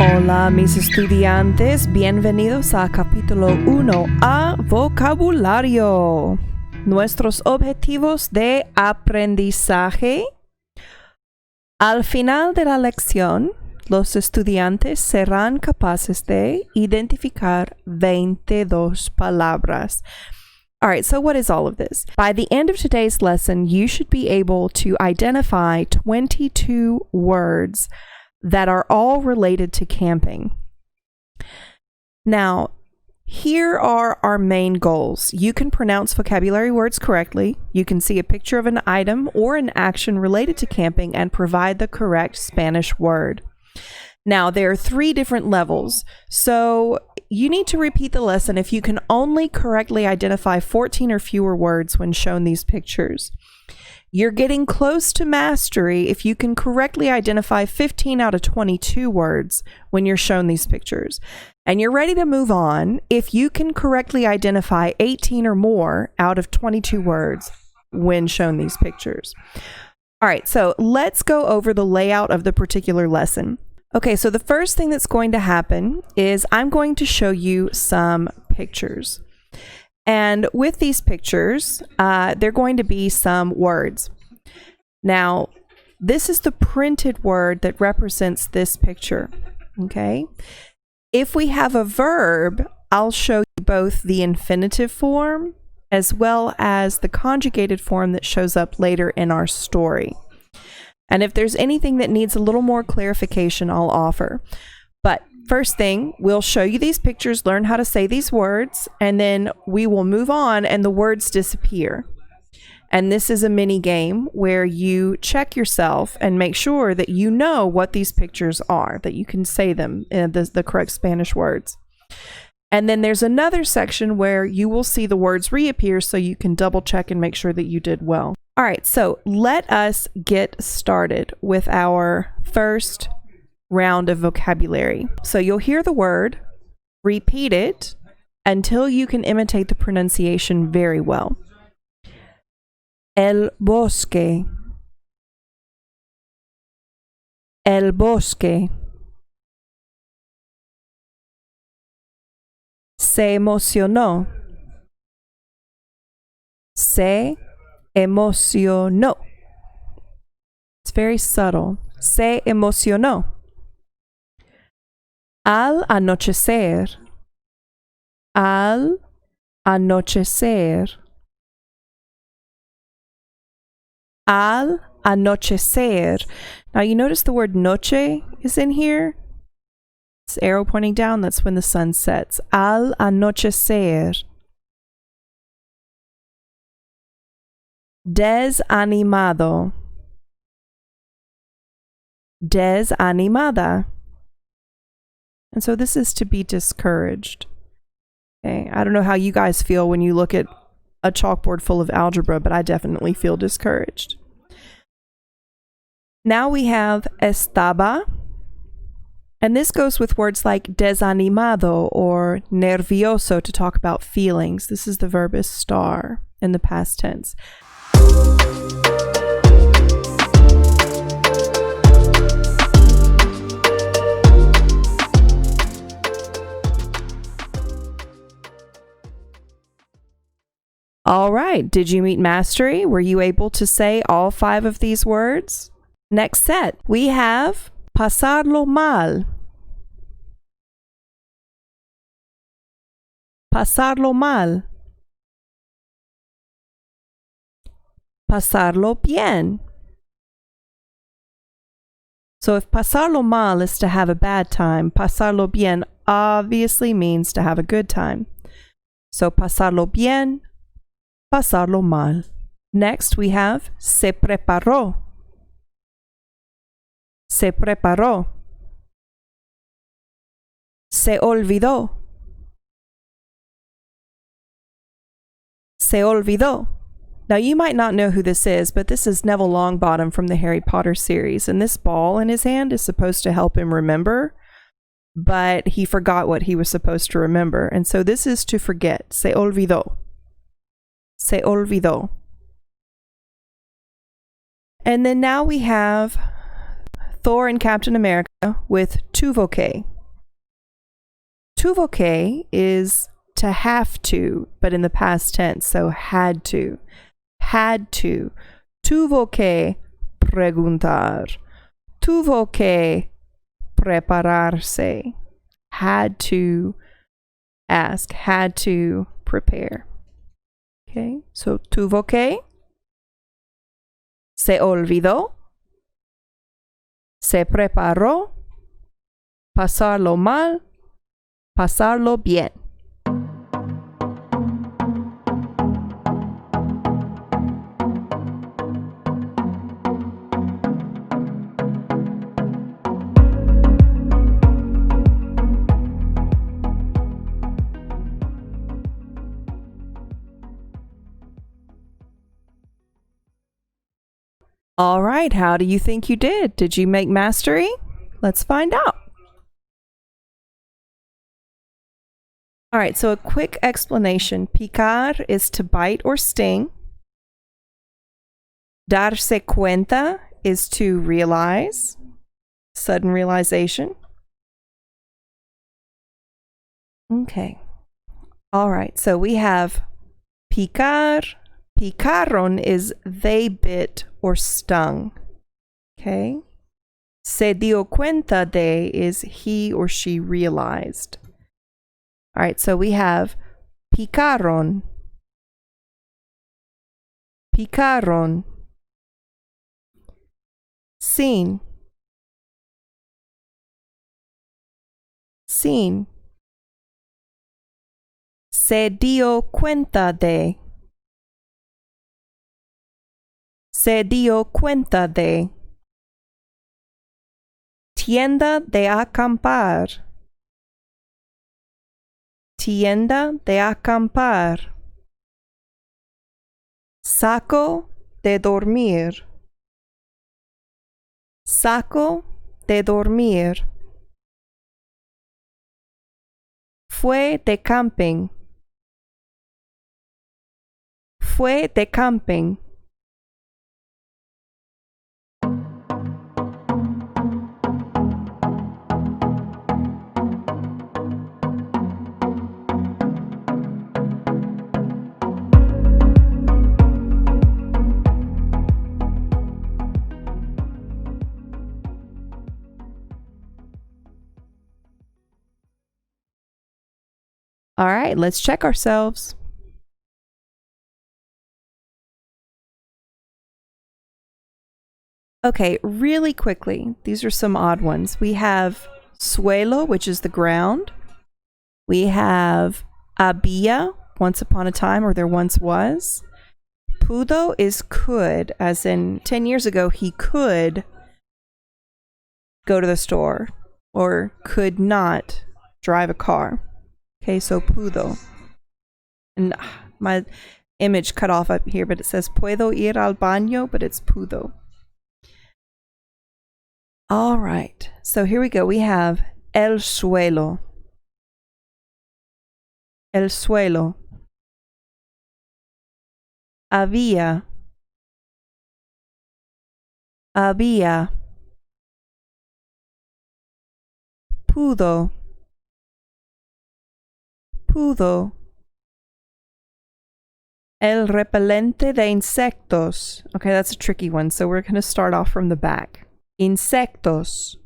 Hola mis estudiantes, bienvenidos a capítulo 1 a vocabulario. Nuestros objetivos de aprendizaje. Al final de la lección, los estudiantes serán capaces de identificar 22 palabras. All right, so what is all of this? By the end of today's lesson, you should be able to identify 22 words that are all related to camping. Now, here are our main goals. You can pronounce vocabulary words correctly. You can see a picture of an item or an action related to camping and provide the correct Spanish word. Now, there are 3 different levels, so you need to repeat the lesson if you can only correctly identify 14 or fewer words when shown these pictures. You're getting close to mastery if you can correctly identify 15 out of 22 words when you're shown these pictures. And you're ready to move on if you can correctly identify 18 or more out of 22 words when shown these pictures. All right, so let's go over the layout of the particular lesson. Okay, so the first thing that's going to happen is I'm going to show you some pictures. And with these pictures, they're going to be some words. Now, this is the printed word that represents this picture, okay? If we have a verb, I'll show you both the infinitive form as well as the conjugated form that shows up later in our story. And if there's anything that needs a little more clarification, I'll offer. But first thing, we'll show you these pictures, learn how to say these words, and then we will move on and the words disappear. And this is a mini game where you check yourself and make sure that you know what these pictures are, that you can say them in the correct Spanish words. And then there's another section where you will see the words reappear so you can double check and make sure that you did well. All right, so let us get started with our first round of vocabulary. So you'll hear the word, repeat it until you can imitate the pronunciation very well. El bosque. El bosque. Se emocionó. Se emocionó. It's very subtle. Se emocionó. Al anochecer. Al anochecer. Al anochecer. Now you notice the word noche is in here. This arrow pointing down, that's when the sun sets. Al anochecer. Desanimado. Desanimada. And so this is to be discouraged. Okay, I don't know how you guys feel when you look at a chalkboard full of algebra, but I definitely feel discouraged. Now we have estaba. And this goes with words like desanimado or nervioso to talk about feelings. This is the verb estar in the past tense. All right, did you meet mastery? Were you able to say all 5 of these words? Next set, we have pasarlo mal. Pasarlo mal. Pasarlo bien. So if pasarlo mal is to have a bad time, pasarlo bien obviously means to have a good time. So pasarlo bien, pasarlo mal. Next we have se preparó. Se preparó. Se olvidó. Se olvidó. Now you might not know who this is, but this is Neville Longbottom from the Harry Potter series, and this ball in his hand is supposed to help him remember, but he forgot what he was supposed to remember, and so this is to forget. Se olvidó. Se olvidó. And then now we have Thor and Captain America with tu voce. Tu voce is to have to, but in the past tense, so had to. Had to. Tuvo que preguntar. Tuvo que prepararse. Had to ask, had to prepare. Okay, so tuvo que, se olvidó, se preparó, pasarlo mal, pasarlo bien. All right, how do you think you did? Did you make mastery? Let's find out. All right, so a quick explanation. Picar is to bite or sting. Darse cuenta is to realize, sudden realization. Okay. All right, so we have picar. Picaron is they bit or stung. Okay. Se dio cuenta de is he or she realized. All right, so we have picaron. Picaron. Seen. Seen. Se dio cuenta de. Se dio cuenta de. Tienda de acampar. Tienda de acampar. Saco de dormir. Saco de dormir. Fue de camping. Fue de camping. All right, let's check ourselves. Okay, really quickly, these are some odd ones. We have suelo, which is the ground. We have había, once upon a time, or there once was. Pudo is could, as in 10 years ago, he could go to the store, or could not drive a car. Okay, so pudo. And my image cut off up here, but it says puedo ir al baño, but it's pudo. All right, so here we go. We have el suelo. El suelo. Había. Había. Pudo. Pudo. El repelente de insectos. Okay, that's a tricky one, so we're going to start off from the back. Insectos.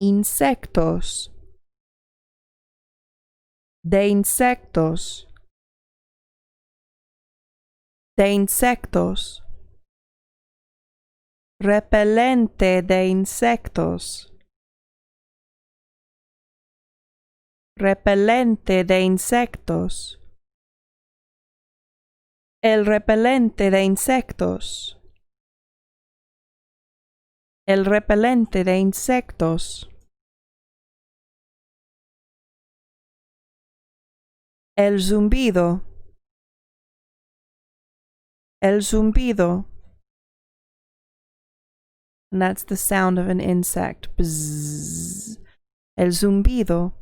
Insectos. De insectos. De insectos. Repelente de insectos. Repelente de insectos. El repelente de insectos. El repelente de insectos. El zumbido. El zumbido. And that's the sound of an insect. Bzzz. El zumbido.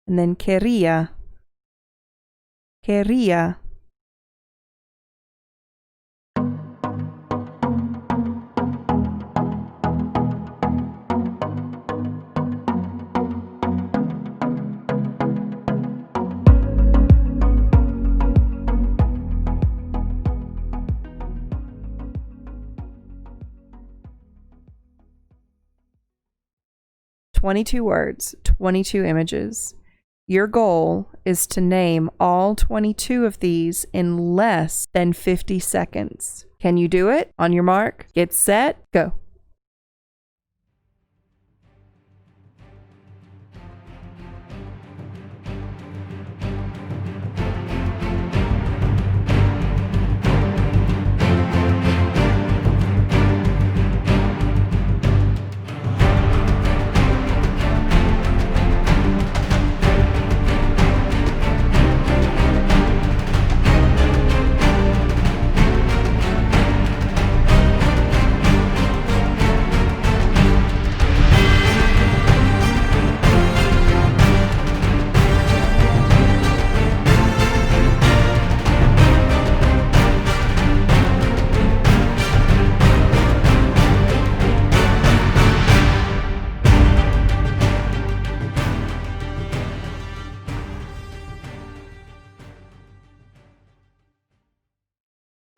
And then quería. Quería. 22 words, 22 images. Your goal is to name all 22 of these in less than 50 seconds. Can you do it? On your mark, get set, go.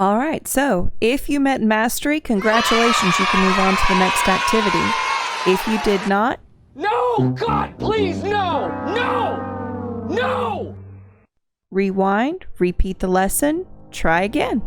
All right, so if you met mastery, congratulations, you can move on to the next activity. If you did not, no! God, please, no! No! No! rewind, repeat the lesson, try again.